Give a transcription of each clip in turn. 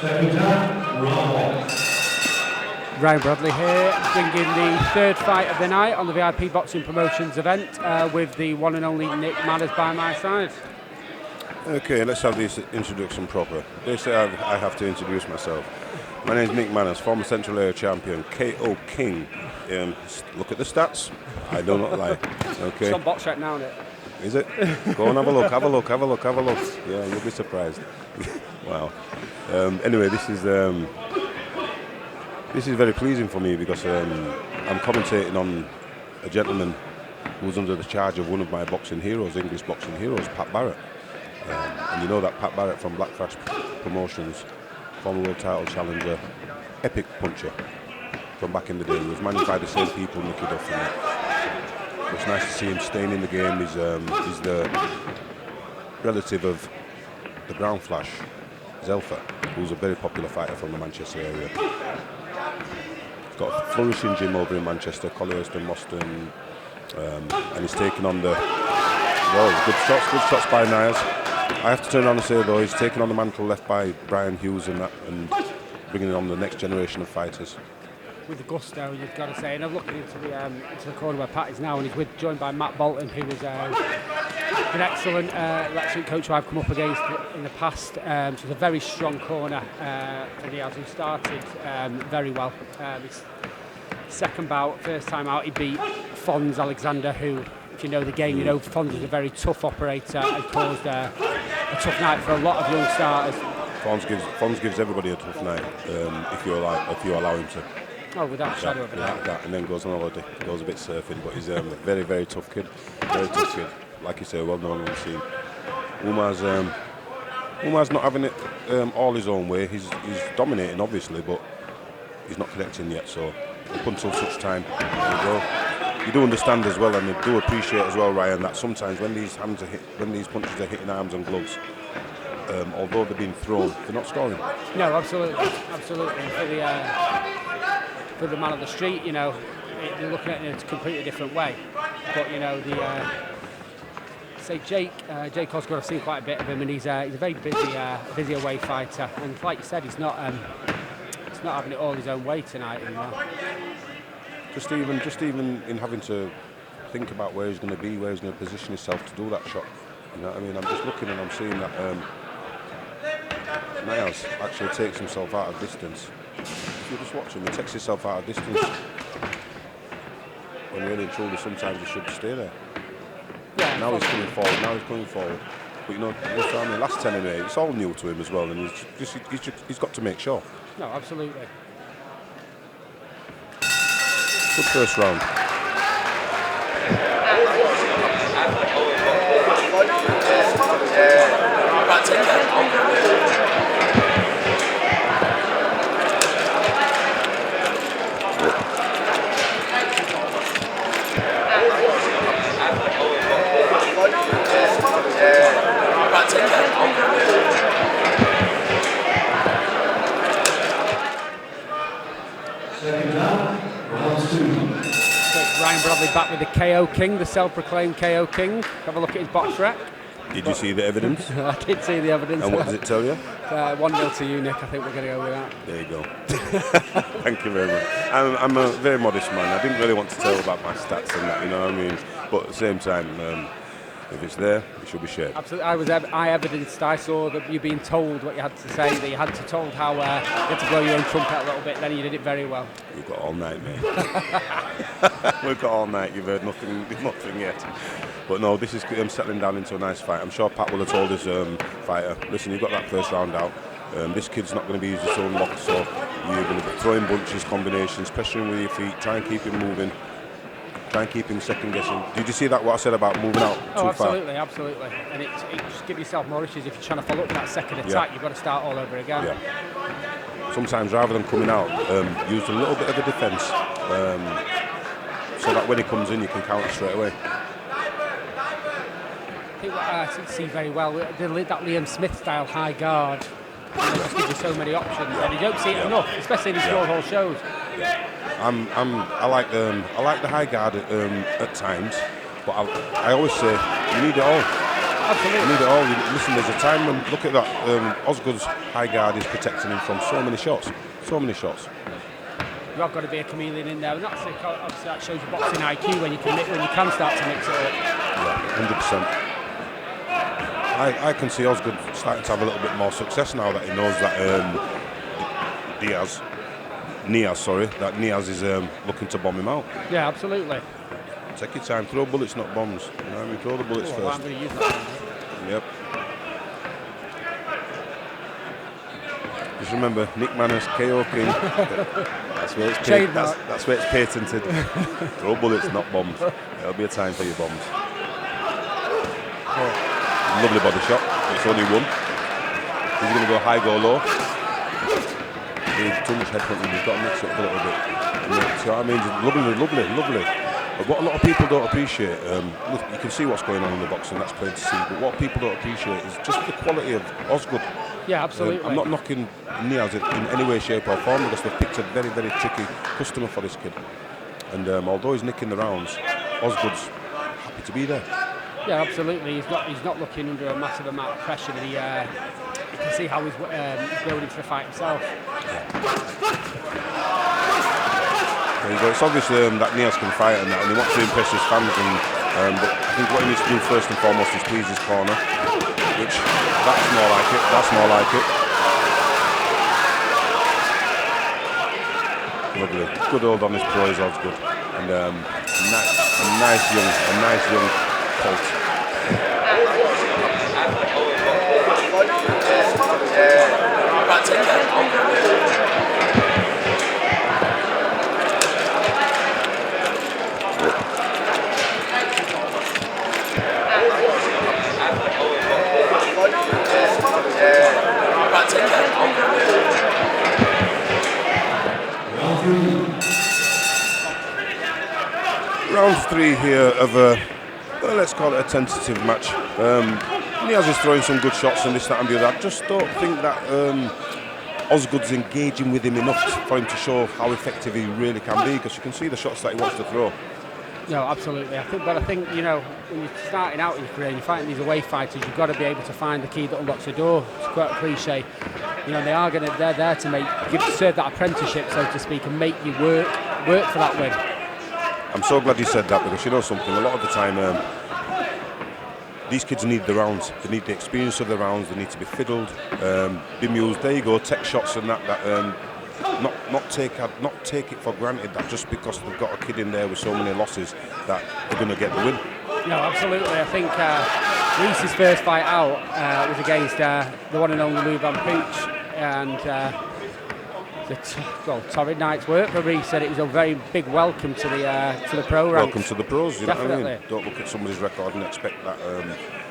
Ryan Bradley here, bringing the third fight of the night on the VIP Boxing Promotions event with the one and only Nick Manners by my side. Okay, let's have this introduction proper. They say I have to introduce myself. My name is Nick Manners, former Central Area Champion, KO King. Look at the stats. I do not lie. Okay. It's on box right now, isn't it? Is it? Go on, have a look, have a look, have a look, have a look. Yeah, you'll be surprised. Wow. Anyway, this is very pleasing for me because I'm commentating on a gentleman who's under the charge of one of my boxing heroes, English boxing heroes, Pat Barrett. And you know that Pat Barrett from Black Flash Promotions, former world title challenger, epic puncher from back in the day. He was managed by the same people, Nicky Duff and that. It's nice to see him staying in the game. He's the relative of the Brown Flash, Zelfa, who's a very popular fighter from the Manchester area. He's got a flourishing gym over in Manchester, Collyhurst and Moston, and he's taken on the good shots by Niaz. I have to turn around and say though, he's taken on the mantle left by Brian Hughes and bringing on the next generation of fighters. With the gusto, you've got to say. And I'm looking into the corner where Pat is now, and he's joined by Matt Bolton, who was an excellent coach who I've come up against in the past. So it's a very strong corner for Niaz, who started very well. His second bout, first time out, he beat Fons Alexander, who, if you know the game, you know Fons is a very tough operator and caused a tough night for a lot of young starters. Fons gives everybody a tough night if you allow him to. Oh, without a shadow of a doubt. And then goes on holiday, goes a bit surfing, but he's a very, very tough kid. Very tough kid. Like you say, well known on the scene. Umar's not having it all his own way. He's dominating, obviously, but he's not connecting yet. So up until such time, you do understand as well, and you do appreciate as well, Ryan, that sometimes when these punches are hitting arms and gloves, although they're being thrown, they're not scoring. No, absolutely. For the man on the street, you know, you're looking at it in a completely different way. But you know, Jake Osgood, I've seen quite a bit of him, and he's a very busy away fighter. And like you said, he's not having it all his own way tonight. You know. Just even in having to think about where he's going to be, where he's going to position himself to do that shot. You know what I mean? I'm just looking and I'm seeing that Niaz actually takes himself out of distance. If you just watch him, he takes himself out of distance. When really and truly, sometimes he should stay there. Yeah, now he's coming forward. But you know, last 10 and 8, it's all new to him as well, and he's got to make sure. No, absolutely. Good first round. Ryan Bradley back with the KO King, the self-proclaimed KO King. Have a look at his box rec. Did you see the evidence? I did see the evidence. And what does it tell you? 1-0 to you, Nick. I think we're going to go with that. There you go. Thank you very much. I'm a very modest man. I didn't really want to tell about my stats and that, you know what I mean? But at the same time, if it's there, it should be shared. Absolutely. I evidenced. I saw that you being told what you had to say, that you had to told how you had to blow your own trumpet a little bit, then you did it very well. We've got all night, mate. We've got all night. You've heard nothing yet. But no, this is settling down into a nice fight. I'm sure Pat will have told his fighter, listen, you've got that first round out. This kid's not going to be using his own lock, so you're going to be throwing bunches, combinations, pressuring with your feet, try and keep him moving. Try and keep him second guessing. Did you see that, what I said about moving out too far? Absolutely. And it just gives yourself more issues if you're trying to follow up that second attack. You've got to start all over again. Yeah. Sometimes rather than coming out, use a little bit of a defence so that when he comes in you can counter straight away. I think what I see very well, that Liam Smith style high guard, just gives you so many options, and you don't see it enough, especially in these short hall shows. Yeah. I like the high guard at times, but I always say you need it all. absolutely. You need it all. Listen, there's a time when, look at that, Osgood's high guard is protecting him from so many shots. So many shots. You have got to be a chameleon in there, and obviously that shows your boxing IQ when you can start to mix it up. Yeah, 100%. I can see Osgood starting to have a little bit more success now that he knows that Niaz is looking to bomb him out. Yeah, absolutely. Take your time, throw bullets, not bombs. You know what I mean? Throw the bullets first. I'm going to use that. Yep. Just remember, Nick Manners, KO King. That's where it's patented. Throw bullets, not bombs. There'll be a time for your bombs. Lovely body shot. It's only one. He's going to go high, go low. He's too much head punting. He's got to mix it up a little bit. See what I mean? Lovely. But what a lot of people don't appreciate, look, you can see what's going on in the boxing, that's plain to see, but what people don't appreciate is just the quality of Osgood. Yeah, absolutely. I'm not knocking Niaz in any way, shape or form, because they've picked a very, very tricky customer for this kid. And although he's nicking the rounds, Osgood's happy to be there. Yeah, absolutely. He's not looking under a massive amount of pressure. That you can see how he's building for the fight himself. It's obvious that Niaz can fight and he wants to impress his fans. But I think what he needs to do first and foremost is please his corner, which that's more like it. Lovely. Good hold on this pro is Osgood. And a nice young Colt. Round 3 here of a, let's call it a tentative match. Niaz is throwing some good shots and this, that and the other. I just don't think that Osgood's engaging with him enough for him to show how effective he really can be, because you can see the shots that he wants to throw. No, absolutely. I think when you're starting out in your career and you're fighting these away fighters, you've got to be able to find the key that unlocks the door. It's quite a cliche. They're there to serve that apprenticeship, so to speak, and make you work for that win. I'm so glad you said that, because you know something, a lot of the time these kids need the rounds. They need the experience of the rounds. They need to be fiddled, be mused. There you go, take shots and that not take it for granted that just because they've got a kid in there with so many losses that they're going to get the win. No, absolutely. I think Reese's first fight out was against the one and only Louis Van Pooch, and torrid night's work for Reese, and it was a very big welcome to the pro ranks. Welcome to the pros, you Definitely. know what I mean? Don't look at somebody's record and expect that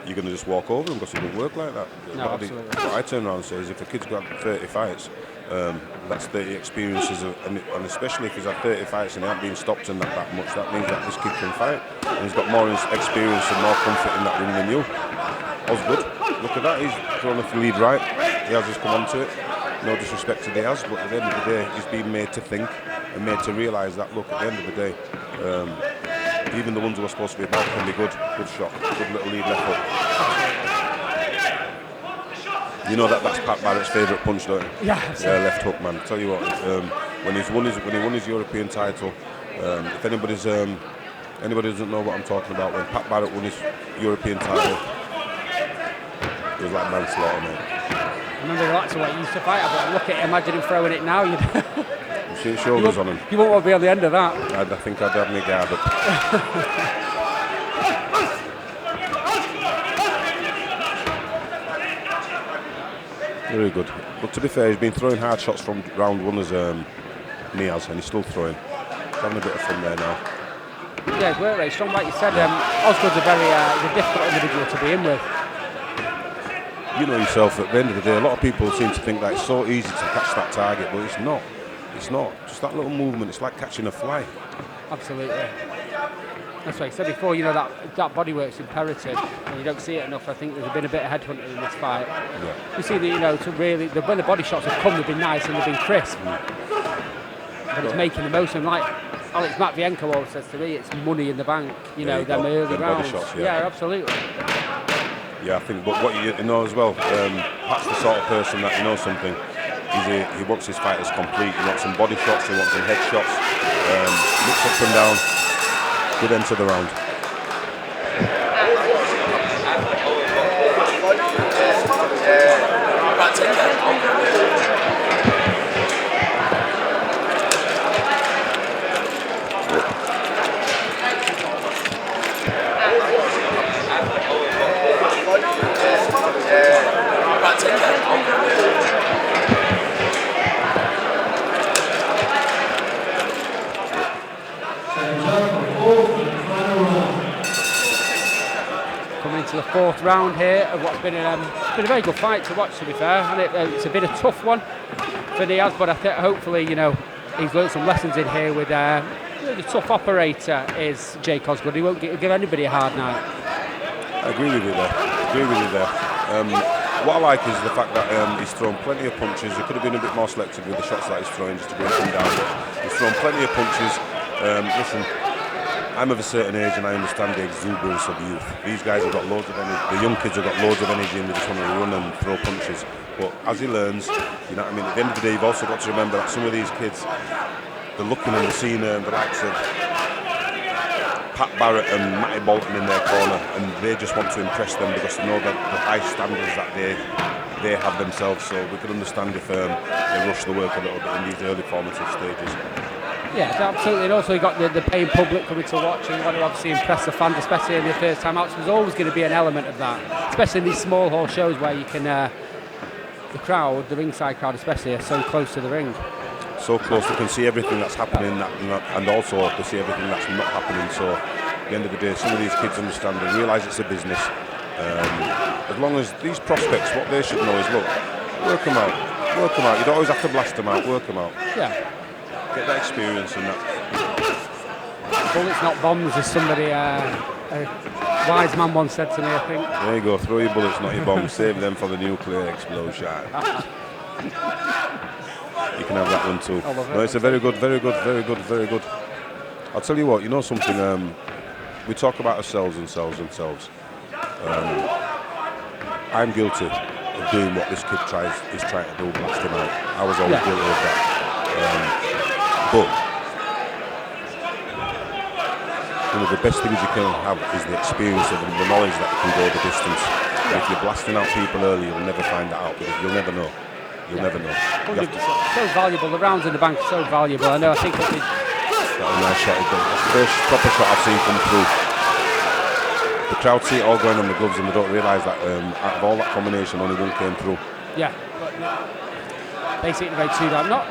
you're going to just walk over them, because it doesn't work like that. No, absolutely. What I turn around and say is, if a kid's got 30 fights, that's 30 experiences, and especially if he's had 30 fights and he hasn't been stopped in that much, that means that this kid can fight, and he's got more experience and more comfort in that ring than you. Osgood, look at that, he's thrown off the lead right, he has just come onto it. No disrespect to Niaz, but at the end of the day, he's been made to think and made to realise that, look, at the end of the day, even the ones who are supposed to be bad can be good shot, good little lead left hook. You know that's Pat Barrett's favourite punch, don't you? Yeah, left hook, man. Tell you what, when he won his European title, if anybody doesn't know what I'm talking about, when Pat Barrett won his European title, it was like manslaughter, mate. I remember that's what he used to fight, but look at him, imagine him throwing it now. You see his shoulders on him. You won't want to be on the end of that. I think I'd have my guard up. Very good. But to be fair, he's been throwing hard shots from round 1 as Niaz, and he's still throwing. He's having a bit of fun there now. Yeah, his work rate strong, like you said. Osgood's a difficult individual to be in with. You know yourself, at the end of the day, a lot of people seem to think that it's so easy to catch that target, but it's not. It's not. Just that little movement, it's like catching a fly. Absolutely. That's what I said before, that body work's imperative, and you don't see it enough. I think there's been a bit of headhunting in this fight. Yeah. You see that, when the body shots have come, they've been nice and they've been crisp. But it's making the most of them. Like Alex Matvienko always says to me, it's money in the bank, them early rounds. Shots, yeah, absolutely. Yeah, I think, but what you know as well, Pat's the sort of person that, you know something, he wants his fighters complete. He wants some body shots, he wants some head shots, looks up and down, good end to the round. Coming into the fourth round here of what's been a very good fight to watch, to be fair, and it's been a tough one for Niaz, but I think hopefully, you know, he's learned some lessons in here with the tough operator is Jake Osgood. He won't give anybody a hard night. I agree with you there. What I like is the fact that he's thrown plenty of punches. He could have been a bit more selective with the shots that he's throwing just to break them down. He's thrown plenty of punches. Listen, I'm of a certain age and I understand the exuberance of youth. These guys have got loads of energy. The young kids have got loads of energy and they just want to run and throw punches. But as he learns, you know what I mean, at the end of the day, you've also got to remember that some of these kids, they're looking and they're seeing the likes of Pat Barrett and Matty Bolton in their corner, and they just want to impress them because they know that the high standards that they have themselves. So we can understand if they rush the work a little bit in these early formative stages. Yeah, absolutely. And also you got the paying public coming to watch, and you want to obviously impress the fans, especially in the first time out. So there's always going to be an element of that, especially in these small hall shows where you can, the crowd, the ringside crowd especially, are so close to the ring. So close, they can see everything that's happening, and also they see everything that's not happening. So at the end of the day, some of these kids understand and realise it's a business. As long as these prospects, what they should know is, look, work them out. You don't always have to blast them out, work them out. Yeah. Get that experience and that. Bullets, not bombs, as somebody, a wise man once said to me, I think. There you go, throw your bullets, not your bombs. Save them for the nuclear explosion. You can have that one too. No, it's a very good. I'll tell you what, you know something, we talk about ourselves. I'm guilty of doing what this kid is trying to do, blast him out. I was always guilty of that. But one of the best things you can have is the experience of the knowledge that you can go the distance. If you're blasting out people early, you'll never find that out, because you'll never know. You'll never know. So valuable. The rounds in the bank are so valuable. I know. I think that was a nice shot. That's the first proper shot I've seen come through. The crowd see it all going on the gloves and they don't realise that out of all that combination, only one came through. Yeah. Basically, very two-dimensional.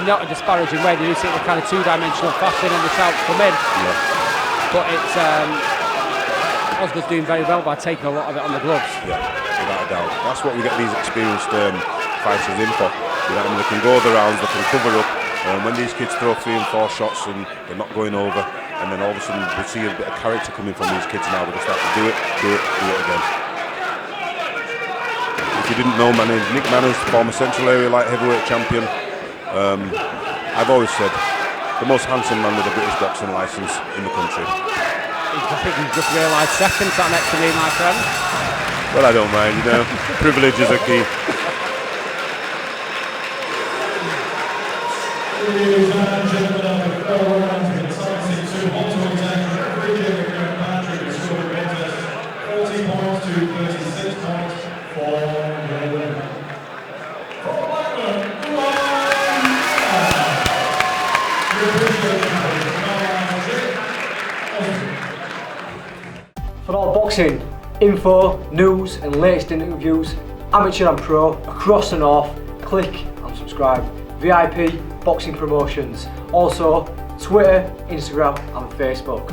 Not a disparaging way. They do see it in a kind of two-dimensional fashion, and the shouts come in. Yeah. But it's Osgood's doing very well by taking a lot of it on the gloves. Yeah, without a doubt. That's what we get these experienced fighters in for. You know, I mean, they can go the rounds, they can cover up. When these kids throw 3 and 4 shots and they're not going over, and then all of a sudden we see a bit of character coming from these kids now. They start to do it again. If you didn't know, my name's Nick Manners, former Central Area Light Heavyweight champion. I've always said the most handsome man with a British boxing licence in the country. I think you just realised second sat next to me, my friend. Well, I don't mind, you know. Privileges are key. Ladies and gentlemen, after 4 rounds, the decisive 2 welterweight Patrick scored a contest 40 points to 36 points for the winner. For all boxing info, news and latest interviews, amateur and pro, across the north, click and subscribe. VIP Boxing Promotions. Also Twitter, Instagram and Facebook.